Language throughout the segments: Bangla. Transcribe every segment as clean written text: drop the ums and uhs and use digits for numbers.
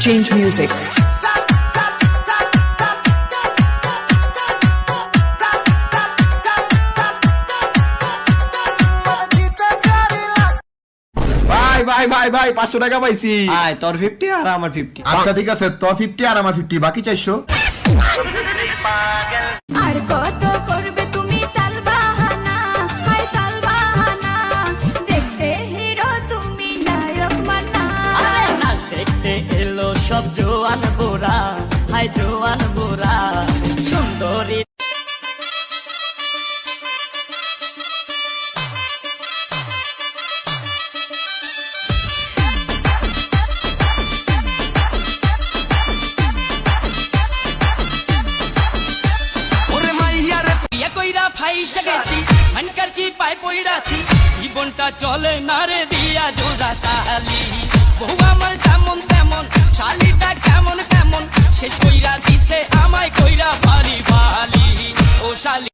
Change music. ভাই ভাই ভাই 500 টাকা পাইছি। আয় তোর 50 আর আমার 50। আচ্ছা ঠিক আছে, তোর 50 আর আমার 50, বাকি 400। আর কত করবে তুমি তালবাহানা, হাই তালবাহানা, দেখতে হিরো তুমি নায়ক মানা। আরে না দেখতে এলো সব জোয়ান বোরা, হাই জোয়ান বোরা, সুন্দরী জীবনটা চলে না রে দিয়া জোড়া তালি। বউ আমার যেমন তেমন, শালিটা কেমন কেমন, শেষ কইরা দিছে আমায় কইরা ভালি ভালি। ও শালি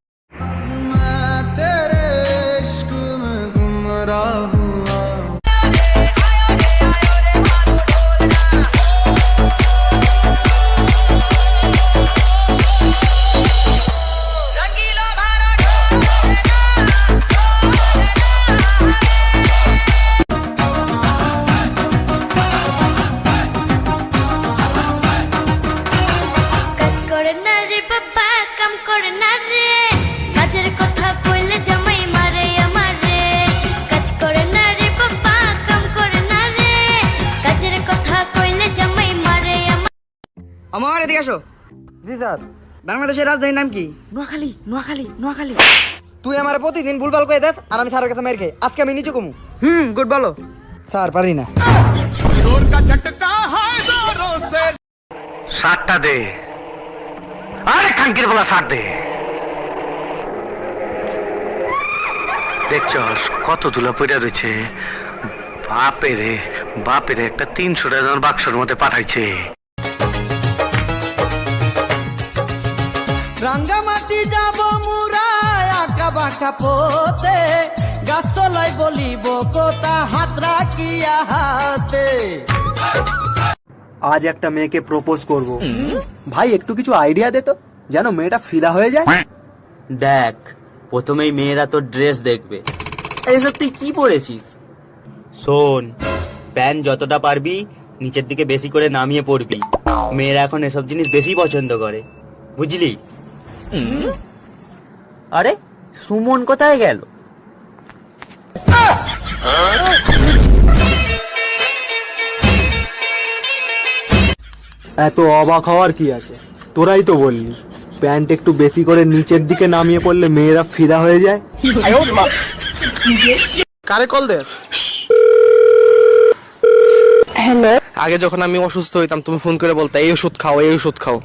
আমার এদিকে আসো। জি স্যার। বাংলাদেশের রাজধানীর নাম কি? নোয়াখালী। নোয়াখালী নোয়াখালী। তুই আমার প্রতিদিন ভুলভাল করে দেস আর আমি স্যারের কাছে মেরে খাই। আজকে আমি নিচে কমু। গুড বলো। স্যার পারি না। সাতটা দে, আরে খাঙ্কির বলা সাত দে। দেখছস কত ধুলা পড়া রয়েছে। বাপেরে বাপেরে, একটা 300 টাকা বাক্সের মধ্যে পাঠাইছে। রাঙ্গামাটি যাব মুরায় আঁকা বাঁকা পথে, গাছতলায় বলিব কথা হাত রাখিয়া হাতে। আজ একটা মেয়েকে প্রপোজ করব। ভাই একটু কিছু আইডিয়া দে তো, যেন মেয়েটা ফিদা হয়ে যায়। দেখ, প্রথমেই মেয়েরা তোর ড্রেস দেখবে। এইসব তুই কি পরেছিস? শোন, প্যান্ট যতটা পারবি নিচের দিকে বেশি করে নামিয়ে পড়বি। মেয়েরা এখন এসব জিনিস বেশি পছন্দ করে, বুঝলি? আরে সুমন কোথায় গেল? এত অবাক হওয়ার কি আছে? তোরাই তো বললি প্যান্ট একটু বেশি করে নিচের দিকে নামিয়ে পড়লে মেয়েরা ফিদা হয়ে যায়। কারে কল দে? Hello. আগে যখন আমি অসুস্থ হইতাম তুমি ফোন করে বলতে এই ওষুধ খাও, এই ওষুধ খাও।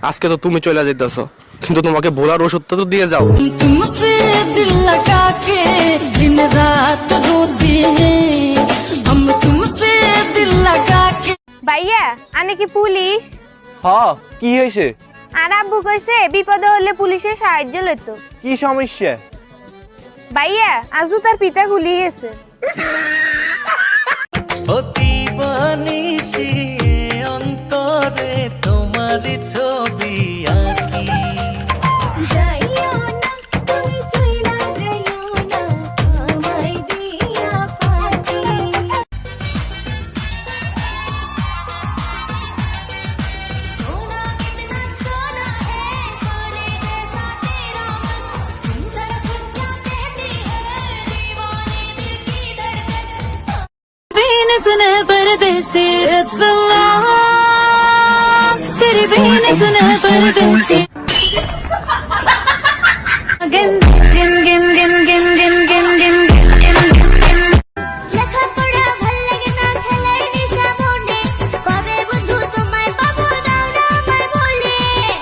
আজকে তো তুমি চলে যাইতেছো, কিন্তু তোমাকে ভোলার ওষুধটা তো দিয়ে যাও। तुमसे दिल लगा के दिन रात रोते हैं हम, तुमसे दिल लगा के। ভাইয়া আনে কি পুলিশ? হ্যাঁ, কি হয়েছে? আর আব্বু কইছে বিপদে হলে পুলিশের সাহায্য লইতো। কি সমস্যা? ভাইয়া আজু তার পিতা গুলি গেছে। অতি বনিশি অন্তরে তোমার ছবি আঁকি। যাইও না তুমি চইলা যাইও না আমায় দিয়া ফাঁকি। सोना कितना सोना है, सोने जैसा तेरा मन, सुन जरा सुन क्या कहती है दीवानी दिल की धड़कन। बिन सुने परदेसी it's the love, तेरी बिन सुने परदेसी। Again, again, again, again, again, again, again, again, again, again. লেখা পড়া ভাল লাগে না, খেলার নেশা মনে, কবে বন্ধু তোমায় পাবো দাও না আমায় বলে।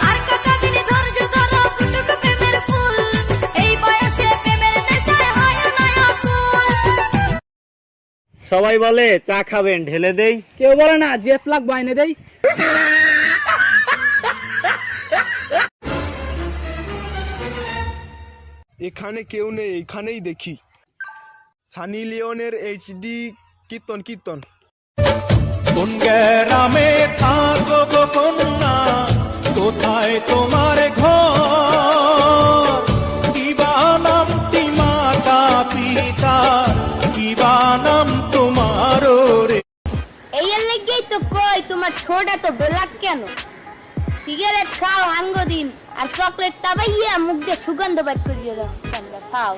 আর কটা দিনে ধৈর্য ধরো, ফুটুক প্রেমের ফুল, এই বয়সে প্রেমের নেশায় হয় না আকুল। সবাই বলে চা খাবেন, ঢেলে দেই। কেউ বলে না জেফ লাগ বাইনে দেই। এখানে কেউ নেই, এখানেই দেখি সানি লিওনের HD কীর্তন কীর্তন। কোন গ্রামে থাকো গো কন্যা, কোথায় তোমার ঘর, কিবা নামটি মাতা পিতা, কিবা নাম তোমার রে। এই লেগেই তো কই তোমার ছোট তো ব্ল্যাক কেন? সিগারেট খাও হাঙ্গ দিন আর চকলেট চাবাইয়া মুখ দিয়ে সুগন্ধ বের করিয়ে রাখছেন খাও।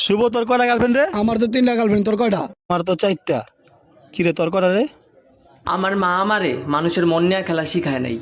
শুভ, তোর কয়টা গার্লফ্রেন্ড রে? আমার তো 3টা গার্লফ্রেন্ড, তোর কয়টা? আমার তো 4টা। কি রে তোর কয়টা রে? আমার মা আমারে মানুষের মন নিয়ে খেলা শিখায় নাই।